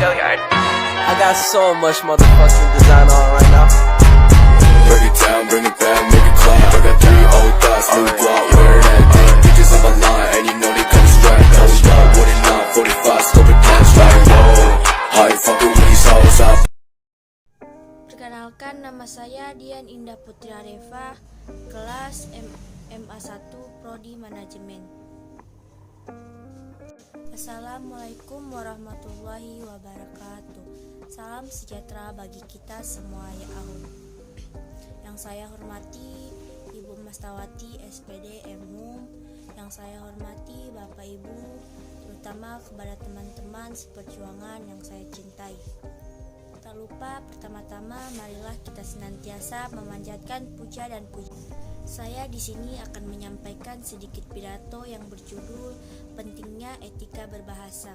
I got so much motherfucking design on right now. Break it down, bring it back, make it clap. I got 3 old thoughts, new block, where that day. Bitches on my line, and you know they come straight. Hold up, what it not, 45, scope it cash like whoa. How you fucking with these hoes up? Perkenalkan, nama saya Dian Indah Putri Areva, kelas MA1 Prodi Manajemen. Assalamualaikum warahmatullahi wabarakatuh. Salam sejahtera bagi kita semua ya Allah. Yang saya hormati Ibu Mastawati SPD MUM, yang saya hormati Bapak Ibu, terutama kepada teman-teman seperjuangan yang saya cintai. Tak lupa, pertama-tama marilah kita senantiasa memanjatkan puja dan puji. Saya di sini akan menyampaikan sedikit pidato yang berjudul pentingnya etika berbahasa.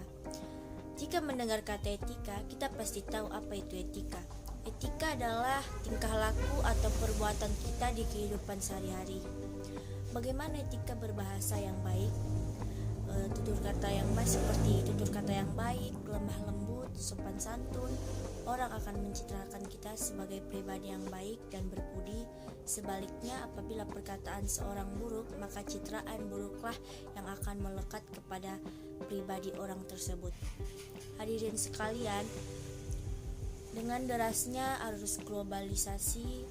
Jika mendengar kata etika, kita pasti tahu apa itu etika. Etika adalah tingkah laku atau perbuatan kita di kehidupan sehari-hari. Bagaimana etika berbahasa yang baik? Tutur kata yang baik seperti tutur kata yang baik, lemah lembut, sopan santun. Orang akan mencitrakan kita sebagai pribadi yang baik dan berbudi. Sebaliknya, apabila perkataan seorang buruk, maka citraan buruklah yang akan melekat kepada pribadi orang tersebut. Hadirin sekalian, dengan derasnya arus globalisasi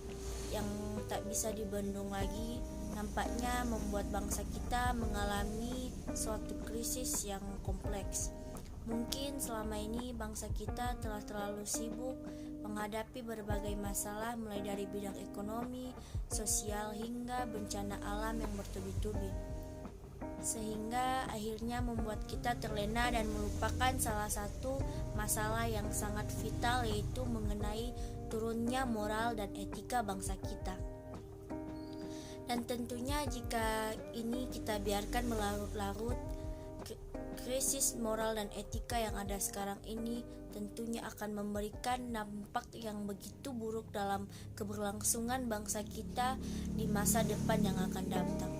yang tak bisa dibendung lagi, nampaknya membuat bangsa kita mengalami suatu krisis yang kompleks. Mungkin selama ini bangsa kita telah terlalu sibuk menghadapi berbagai masalah mulai dari bidang ekonomi, sosial hingga bencana alam yang bertubi-tubi. Sehingga akhirnya membuat kita terlena dan melupakan salah satu masalah yang sangat vital, yaitu mengenai turunnya moral dan etika bangsa kita. Dan tentunya jika ini kita biarkan melarut-larut, krisis moral dan etika yang ada sekarang ini tentunya akan memberikan dampak yang begitu buruk dalam keberlangsungan bangsa kita di masa depan yang akan datang.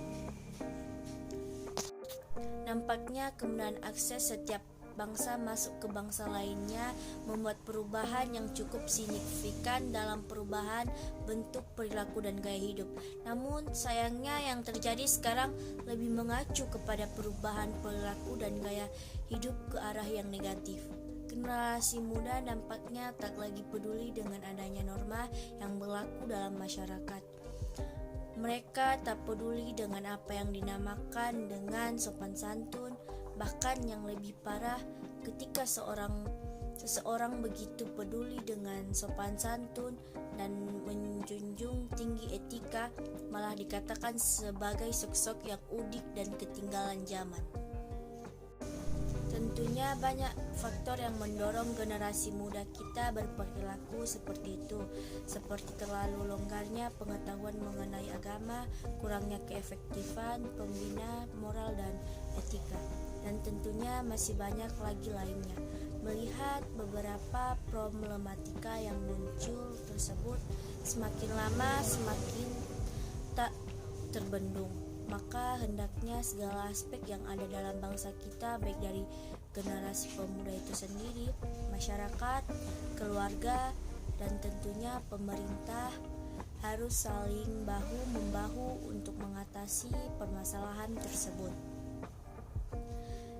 Nampaknya kemudahan akses setiap bangsa masuk ke bangsa lainnya membuat perubahan yang cukup signifikan dalam perubahan bentuk perilaku dan gaya hidup. Namun sayangnya yang terjadi sekarang lebih mengacu kepada perubahan perilaku dan gaya hidup ke arah yang negatif. Generasi muda nampaknya tak lagi peduli dengan adanya norma yang berlaku dalam masyarakat. Mereka tak peduli dengan apa yang dinamakan dengan sopan santun. Bahkan yang lebih parah, ketika seseorang begitu peduli dengan sopan santun dan menjunjung tinggi etika, malah dikatakan sebagai sosok yang udik dan ketinggalan zaman. Tentunya banyak faktor yang mendorong generasi muda kita berperilaku seperti itu, seperti terlalu longgarnya pengetahuan mengenai agama, kurangnya keefektifan pembina moral dan etika, dan tentunya masih banyak lagi lainnya. Melihat beberapa problematika yang muncul tersebut, semakin lama semakin tak terbendung. Maka hendaknya segala aspek yang ada dalam bangsa kita, baik dari generasi pemuda itu sendiri, masyarakat, keluarga, dan tentunya pemerintah, harus saling bahu-membahu untuk mengatasi permasalahan tersebut.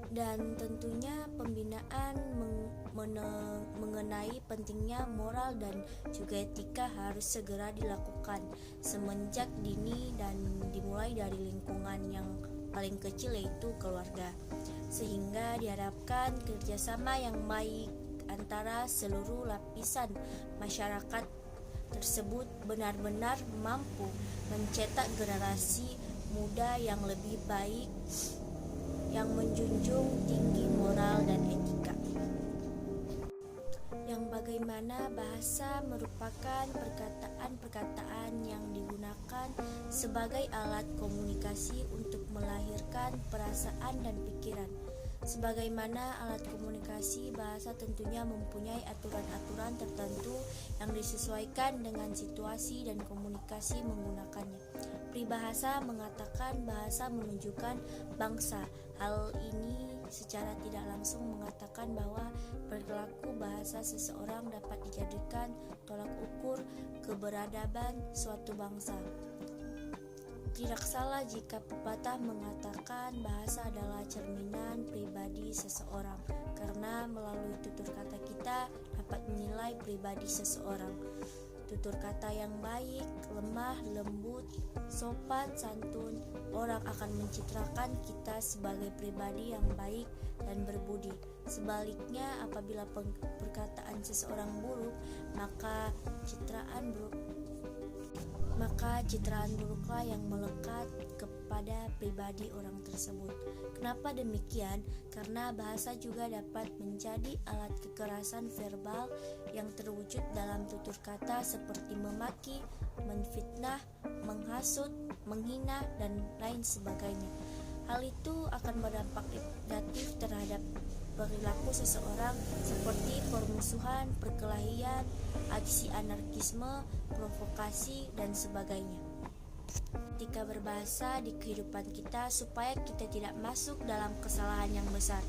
Dan tentunya pembinaan mengenai pentingnya moral dan juga etika harus segera dilakukan semenjak dini dan dimulai dari lingkungan yang paling kecil, yaitu keluarga, sehingga diharapkan kerjasama yang baik antara seluruh lapisan masyarakat tersebut benar-benar mampu mencetak generasi muda yang lebih baik, yang menjunjung tinggi moral dan etika. Yang bagaimana bahasa merupakan perkataan-perkataan yang digunakan sebagai alat komunikasi untuk melahirkan perasaan dan pikiran. Sebagaimana alat komunikasi, bahasa tentunya mempunyai aturan-aturan tertentu yang disesuaikan dengan situasi dan komunikasi menggunakannya. Peribahasa mengatakan bahasa menunjukkan bangsa. Hal ini secara tidak langsung mengatakan bahwa perilaku bahasa seseorang dapat dijadikan tolak ukur keberadaban suatu bangsa. Tidak salah jika pepatah mengatakan bahasa adalah cerminan pribadi seseorang, karena melalui tutur kata kita dapat menilai pribadi seseorang. Tutur kata yang baik, lemah, lembut, sopan, santun, orang akan mencitrakan kita sebagai pribadi yang baik dan berbudi. Sebaliknya, apabila perkataan seseorang buruk, maka citraan buruklah yang melekat kepada pribadi orang tersebut. Kenapa demikian? Karena bahasa juga dapat menjadi alat kekerasan verbal yang terwujud dalam tutur kata seperti memaki, menfitnah, menghasut, menghina, dan lain sebagainya. Hal itu akan berdampak negatif terhadap perilaku seseorang seperti permusuhan, perkelahian, aksi anarkisme, provokasi, dan sebagainya. Ketika berbahasa di kehidupan kita supaya kita tidak masuk dalam kesalahan yang besar.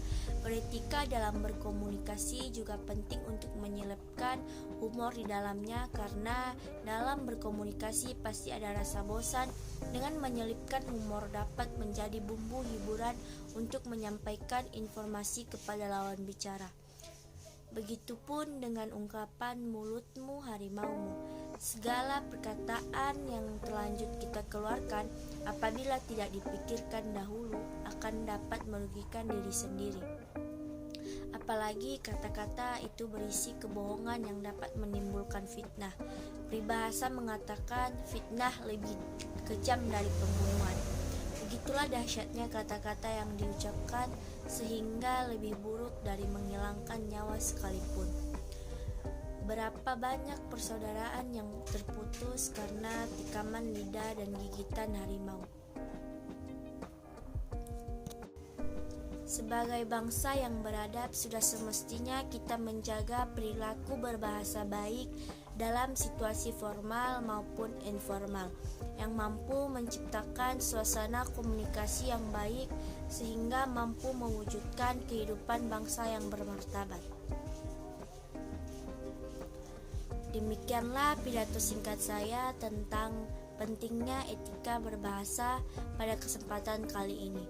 Beretika dalam berkomunikasi juga penting untuk menyelipkan humor di dalamnya, karena dalam berkomunikasi pasti ada rasa bosan. Dengan menyelipkan humor dapat menjadi bumbu hiburan untuk menyampaikan informasi kepada lawan bicara. Begitupun dengan ungkapan mulutmu harimaumu. Segala perkataan yang terlanjur kita keluarkan apabila tidak dipikirkan dahulu akan dapat merugikan diri sendiri. Apalagi kata-kata itu berisi kebohongan yang dapat menimbulkan fitnah. Peribahasa mengatakan fitnah lebih kejam dari pembunuhan. Begitulah dahsyatnya kata-kata yang diucapkan sehingga lebih buruk dari menghilangkan nyawa sekalipun. Berapa banyak persaudaraan yang terputus karena tikaman lidah dan gigitan harimau. Sebagai bangsa yang beradab, sudah semestinya kita menjaga perilaku berbahasa baik dalam situasi formal maupun informal, yang mampu menciptakan suasana komunikasi yang baik sehingga mampu mewujudkan kehidupan bangsa yang bermartabat. Demikianlah pidato singkat saya tentang pentingnya etika berbahasa pada kesempatan kali ini.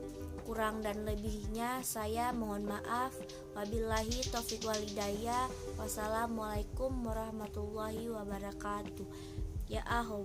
Kurang dan lebihnya saya mohon maaf. Wabillahi taufiq walhidayah. Wassalamualaikum warahmatullahi wabarakatuh. Ya ahou.